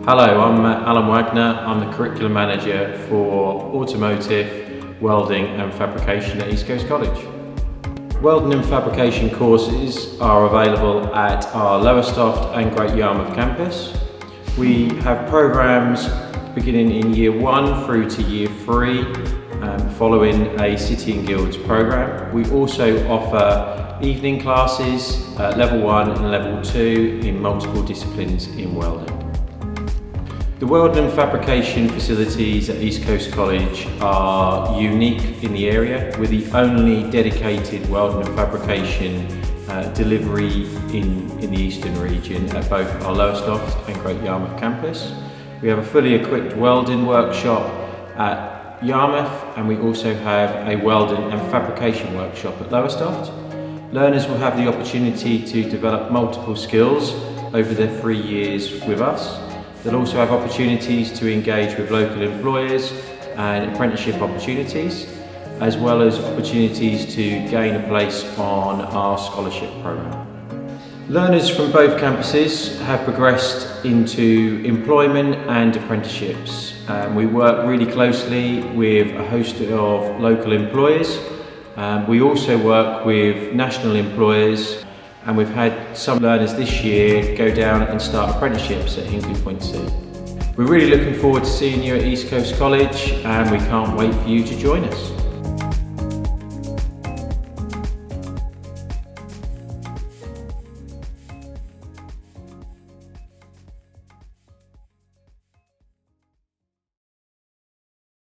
Hello, I'm Alan Wagner. I'm the Curriculum Manager for Automotive, Welding and Fabrication at East Coast College. Welding and Fabrication courses are available at our Lowestoft and Great Yarmouth campus. We have programs beginning in Year 1 through to Year 3, following a City and Guilds program. We also offer evening classes at Level 1 and Level 2 in multiple disciplines in welding. The welding and fabrication facilities at East Coast College are unique in the area. We're the only dedicated welding and fabrication delivery in the eastern region at both our Lowestoft and Great Yarmouth campus. We have a fully equipped welding workshop at Yarmouth, and we also have a welding and fabrication workshop at Lowestoft. Learners will have the opportunity to develop multiple skills over their 3 years with us. They'll also have opportunities to engage with local employers and apprenticeship opportunities, as well as opportunities to gain a place on our scholarship program. Learners from both campuses have progressed into employment and apprenticeships. We work really closely with a host of local employers. We also work with national employers, and we've had some learners this year go down and start apprenticeships at Hinkley Point C. We're really looking forward to seeing you at East Coast College, and we can't wait for you to join us.